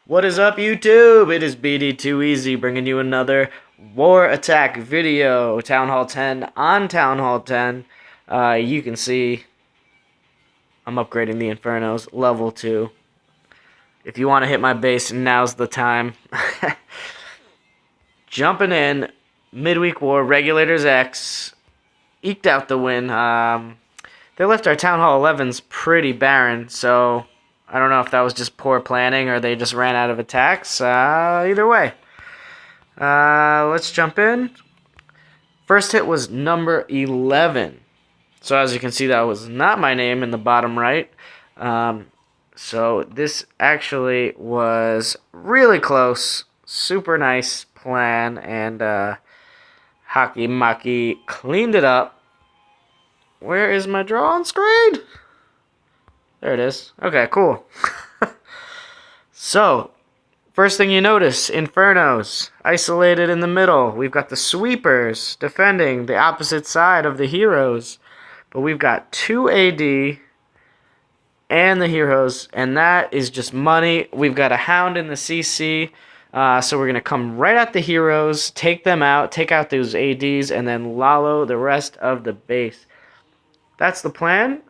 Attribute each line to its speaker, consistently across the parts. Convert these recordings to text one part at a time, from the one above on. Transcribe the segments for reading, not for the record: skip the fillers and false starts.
Speaker 1: What is up, YouTube? It is BD2Easy bringing you another War Attack video. Town Hall 10 on Town Hall 10. You can see I'm upgrading the Infernos level 2. If you want to hit my base, now's the time. Jumping in, midweek war, Regulators X, eked out the win. They left our Town Hall 11s pretty barren, so I don't know if that was just poor planning or they just ran out of attacks. Either way. Let's jump in. First hit was number 11. So as you can see, that was not my name in the bottom right. So this actually was really close. Super nice plan. And Haki Maki cleaned it up. Where is my draw on screen? There it is. Okay, cool. So, first thing you notice, Infernos, isolated in the middle. We've got the sweepers defending the opposite side of the heroes. But we've got 2 AD and the heroes, and that is just money. We've got a hound in the CC, so we're going to come right at the heroes, take them out, take out those ADs, and then lalo the rest of the base. That's the plan.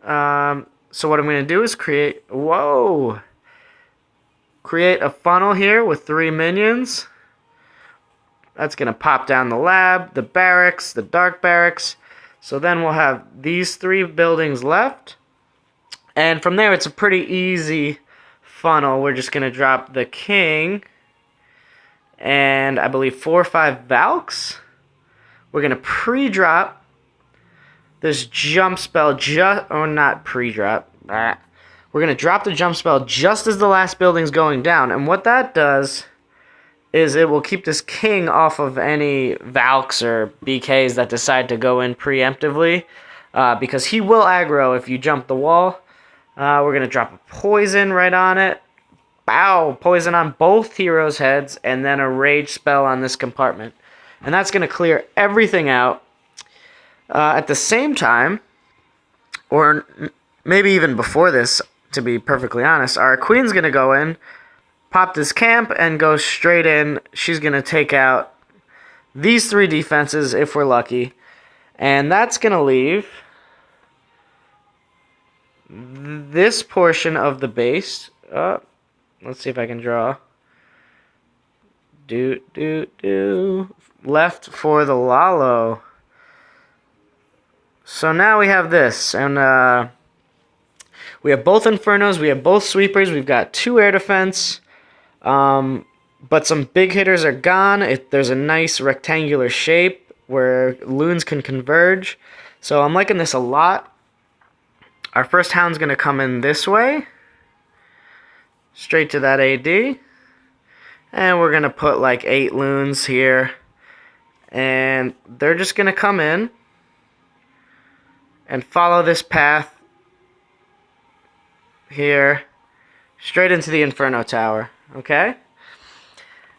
Speaker 1: So what I'm going to do is create a funnel here with 3 minions. That's going to pop down the lab, the barracks, the dark barracks. So then we'll have these 3 buildings left. And from there, it's a pretty easy funnel. We're just going to drop the king and I believe 4 or 5 Valks. We're going to pre-drop this jump spell not pre-drop. We're going to drop the jump spell just as the last building's going down. And what that does is it will keep this king off of any Valks or BKs that decide to go in preemptively. Because he will aggro if you jump the wall. We're going to drop a poison right on it. Bow! Poison on both heroes' heads. And then a rage spell on this compartment. And that's going to clear everything out. At the same time, or maybe even before this, to be perfectly honest, our queen's going to go in, pop this camp, and go straight in. She's going to take out these 3 defenses if we're lucky. And that's going to leave this portion of the base. Let's see if I can draw. Left for the lalo. So now we have this, and we have both Infernos, we have both Sweepers, we've got 2 air defense, but some big hitters are gone. There's a nice rectangular shape where loons can converge, so I'm liking this a lot. Our first hound's going to come in this way, straight to that AD, and we're going to put like 8 loons here, and they're just going to come in and follow this path here straight into the Inferno Tower, okay?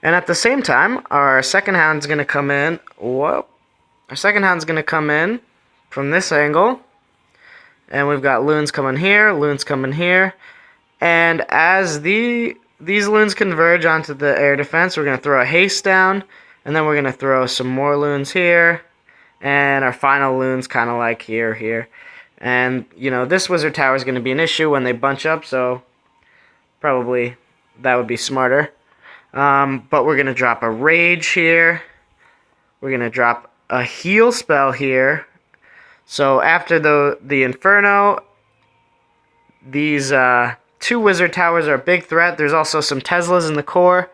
Speaker 1: And at the same time, our second hound's going to come in. Whoa. Our second hound's going to come in from this angle. And we've got loons coming here, loons coming here. And as these loons converge onto the air defense, we're going to throw a haste down. And then we're going to throw some more loons here. And our final loon's kind of like here. And, you know, this wizard tower is going to be an issue when they bunch up, so probably that would be smarter. But we're going to drop a rage here. We're going to drop a heal spell here. So after the Inferno, these 2 wizard towers are a big threat. There's also some Teslas in the core,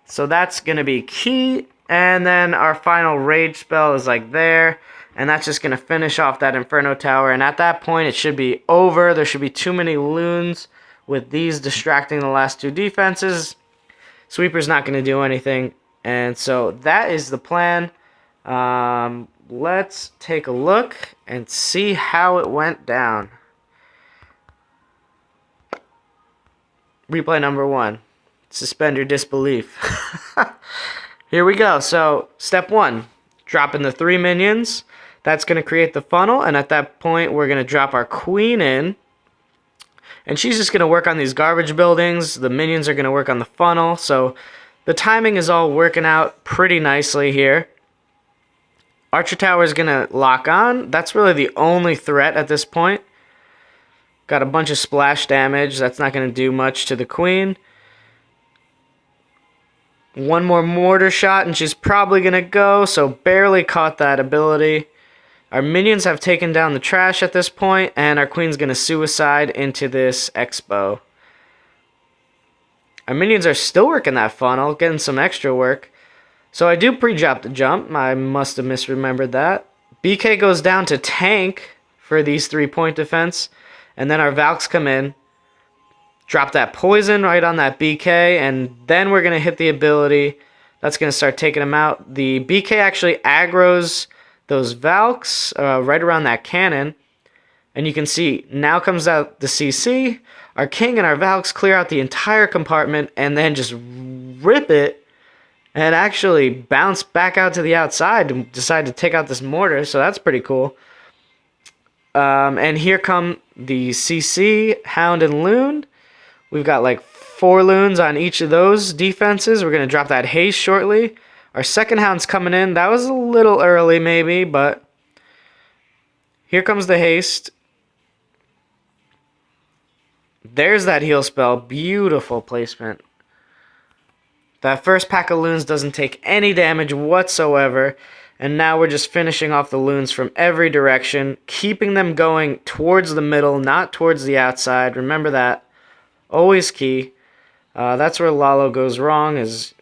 Speaker 1: so that's going to be key. And then our final rage spell is like there. And that's just going to finish off that Inferno Tower. And at that point, it should be over. There should be too many loons with these distracting the last 2 defenses. Sweeper's not going to do anything. And so that is the plan. Let's take a look and see how it went down. Replay number 1. Suspend your disbelief. Here we go. So, step 1, dropping the 3 minions. That's going to create the funnel, and at that point, we're going to drop our queen in. And she's just going to work on these garbage buildings. The minions are going to work on the funnel. So the timing is all working out pretty nicely here. Archer Tower is going to lock on. That's really the only threat at this point. Got a bunch of splash damage. That's not going to do much to the queen. One more mortar shot and she's probably going to go. So barely caught that ability. Our minions have taken down the trash at this point, and our queen's going to suicide into this expo. Our minions are still working that funnel, getting some extra work. So I do pre-drop the jump. I must have misremembered that. BK goes down to tank for these 3-point defense, and then our Valks come in, drop that poison right on that BK, and then we're going to hit the ability. That's going to start taking them out. The BK actually aggroes those Valks right around that cannon. And you can see, now comes out the CC. Our king and our Valks clear out the entire compartment and then just rip it and actually bounce back out to the outside and decide to take out this mortar. So that's pretty cool. And here come the CC, Hound, and Loon. We've got like 4 Loons on each of those defenses. We're going to drop that haste shortly. Our second Hound's coming in. That was a little early maybe, but here comes the haste. There's that heal spell. Beautiful placement. That first pack of Loons doesn't take any damage whatsoever. And now we're just finishing off the Loons from every direction, keeping them going towards the middle, not towards the outside. Remember that. Always key. That's where Lalo goes wrong, is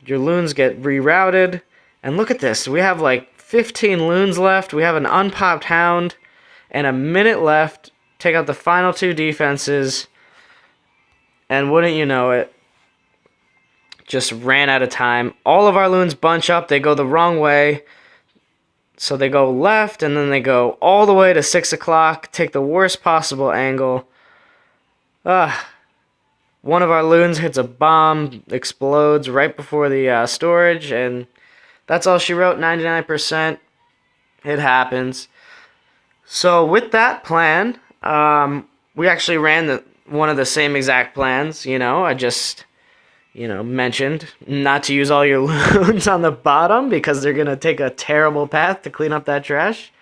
Speaker 1: your Loons get rerouted. And look at this. We have like 15 Loons left. We have an unpopped Hound. And a minute left. Take out the final 2 defenses. And wouldn't you know it, just ran out of time. All of our Loons bunch up. They go the wrong way. So they go left, and then they go all the way to 6 o'clock. Take the worst possible angle. One of our Loons hits a bomb, explodes right before the storage, and that's all she wrote, 99%. It happens. So with that plan, we actually ran one of the same exact plans. I just, mentioned not to use all your Loons on the bottom because they're going to take a terrible path to clean up that trash.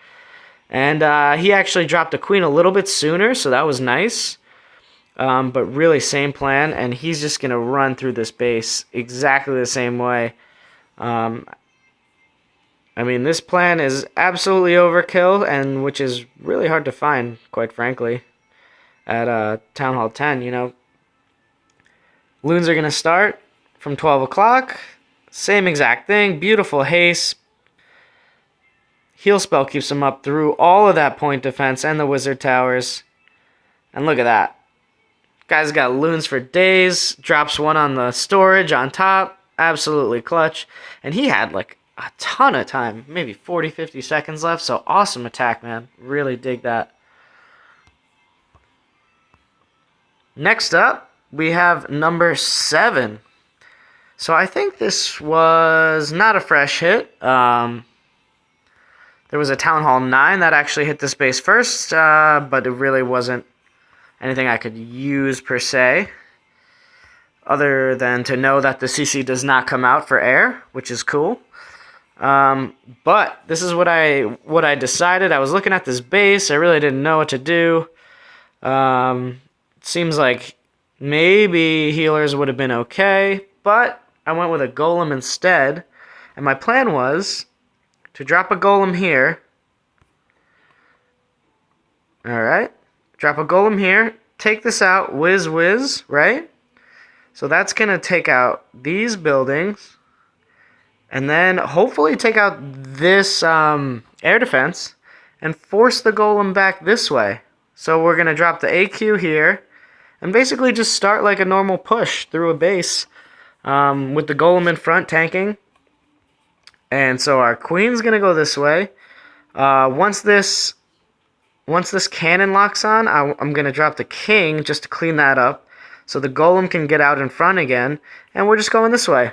Speaker 1: And he actually dropped a queen a little bit sooner, so that was nice. But really same plan, and he's just going to run through this base exactly the same way. I mean, this plan is absolutely overkill, and which is really hard to find, quite frankly, at Town Hall 10, Loons are going to start from 12 o'clock. Same exact thing. Beautiful haste. Heal spell keeps them up through all of that point defense and the wizard towers. And look at that. Guy's got Loons for days. Drops one on the storage on top. Absolutely clutch. And he had like a ton of time. Maybe 40, 50 seconds left. So awesome attack, man. Really dig that. Next up, we have number 7. So I think this was not a fresh hit. There was a Town Hall 9 that actually hit this base first. But it really wasn't anything I could use per se, other than to know that the CC does not come out for air, which is cool. But this is what I decided. I was looking at this base. I really didn't know what to do. Seems like maybe healers would have been okay, but I went with a golem instead. And my plan was to drop a golem here. Alright. Drop a golem here, take this out, whiz, right? So that's going to take out these buildings, and then hopefully take out this air defense, and force the golem back this way. So we're going to drop the AQ here, and basically just start like a normal push through a base, with the golem in front tanking. And so our queen's going to go this way. Once this cannon locks on, I'm going to drop the king just to clean that up so the golem can get out in front again, and we're just going this way.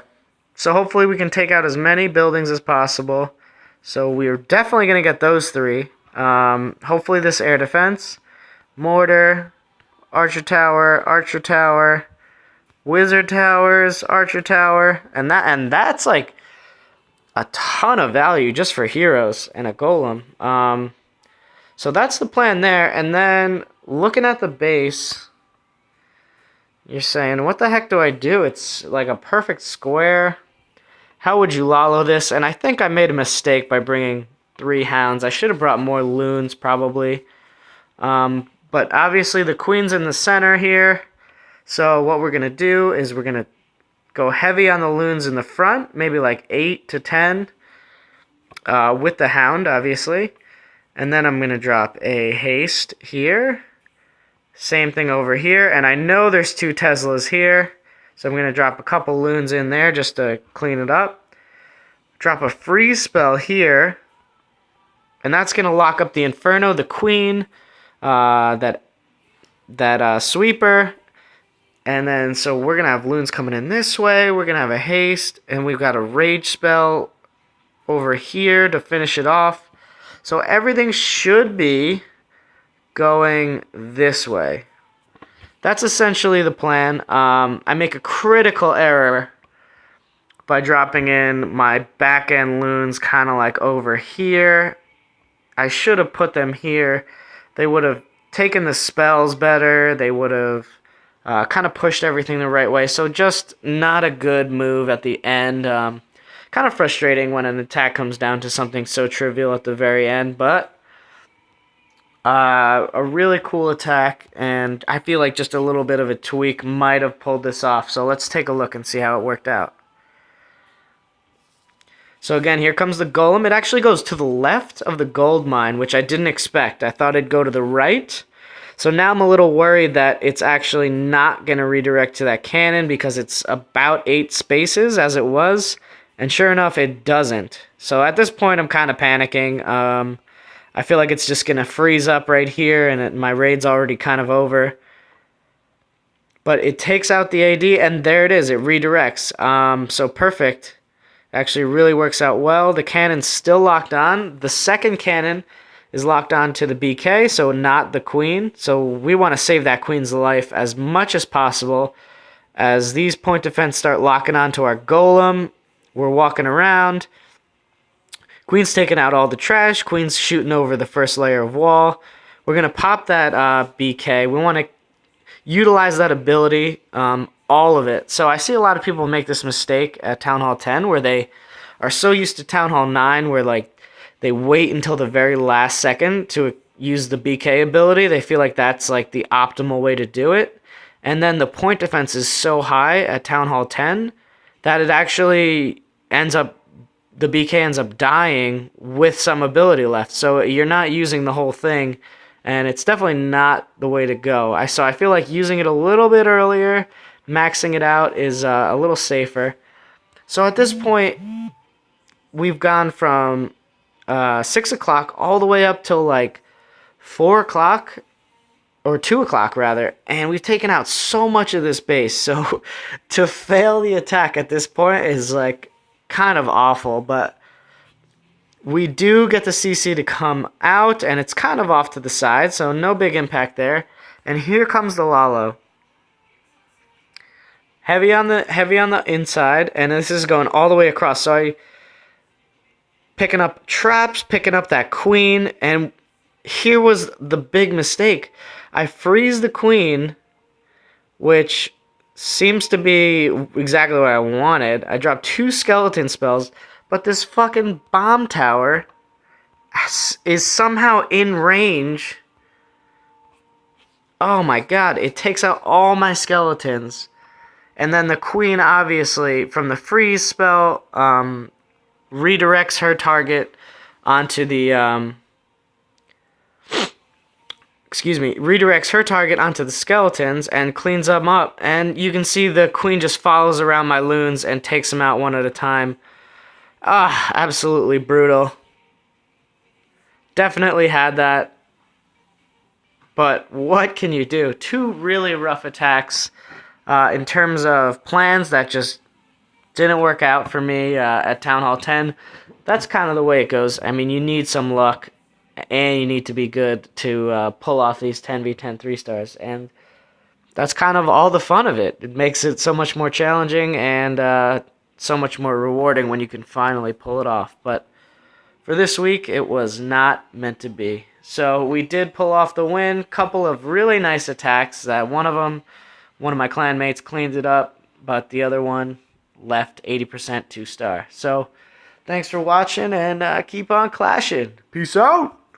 Speaker 1: So hopefully we can take out as many buildings as possible. So we're definitely going to get those 3. Hopefully this air defense, mortar, Archer Tower, Wizard Towers, Archer Tower, and that's like a ton of value just for heroes and a golem. So that's the plan there. And then looking at the base, you're saying, what the heck do I do? It's like a perfect square. How would you Lalo this? And I think I made a mistake by bringing 3 hounds. I should have brought more loons probably. But obviously the queen's in the center here. So what we're going to do is we're going to go heavy on the loons in the front, maybe like 8 to 10 with the hound, obviously. And then I'm going to drop a haste here. Same thing over here. And I know there's 2 Teslas here, so I'm going to drop a couple loons in there just to clean it up. Drop a freeze spell here. And that's going to lock up the Inferno, the queen, that sweeper. And then, so we're going to have loons coming in this way. We're going to have a haste. And we've got a rage spell over here to finish it off. So everything should be going this way. That's essentially the plan. I make a critical error by dropping in my back-end loons kind of like over here. I should have put them here. They would have taken the spells better. They would have kind of pushed everything the right way. So just not a good move at the end. Kind of frustrating when an attack comes down to something so trivial at the very end. But a really cool attack. And I feel like just a little bit of a tweak might have pulled this off. So let's take a look and see how it worked out. So again, here comes the golem. It actually goes to the left of the gold mine, which I didn't expect. I thought it'd go to the right. So now I'm a little worried that it's actually not going to redirect to that cannon because it's about 8 spaces as it was. And sure enough, it doesn't. So at this point, I'm kind of panicking. I feel like it's just going to freeze up right here, and my raid's already kind of over. But it takes out the AD, and there it is. It redirects. So perfect. Actually really works out well. The cannon's still locked on. The second cannon is locked on to the BK, so not the queen. So we want to save that queen's life as much as possible. As these point defense start locking on to our golem, we're walking around. Queen's taking out all the trash. Queen's shooting over the first layer of wall. We're going to pop that BK. We want to utilize that ability, all of it. So I see a lot of people make this mistake at Town Hall 10 where they are so used to Town Hall 9 where like they wait until the very last second to use the BK ability. They feel like that's like the optimal way to do it. And then the point defense is so high at Town Hall 10 that it actually the BK ends up dying with some ability left. So you're not using the whole thing, and it's definitely not the way to go. So I feel like using it a little bit earlier, maxing it out is a little safer. So at this point, we've gone from 6 o'clock all the way up till like 4 o'clock, or 2 o'clock rather, and we've taken out so much of this base. So to fail the attack at this point is like kind of awful, but we do get the CC to come out, and it's kind of off to the side, so no big impact there. And here comes the Lalo. Heavy on the inside, and this is going all the way across. So I picking up traps, picking up that queen, and here was the big mistake. I freeze the queen, which seems to be exactly what I wanted. I dropped 2 skeleton spells, but this fucking bomb tower is somehow in range. Oh my god, it takes out all my skeletons. And then the queen, obviously, from the freeze spell, redirects her target onto the, redirects her target onto the skeletons and cleans them up. And you can see the queen just follows around my loons and takes them out one at a time. Ah, absolutely brutal. Definitely had that. But what can you do? 2 really rough attacks in terms of plans that just didn't work out for me at Town Hall 10. That's kind of the way it goes. I mean, you need some luck, and you need to be good to pull off these 10v10 3-stars. And that's kind of all the fun of it. It makes it so much more challenging and so much more rewarding when you can finally pull it off. But for this week, it was not meant to be. So we did pull off the win. Couple of really nice attacks. One of my clan mates cleaned it up, but the other one left 80% 2-star. So thanks for watching and keep on clashing. Peace out.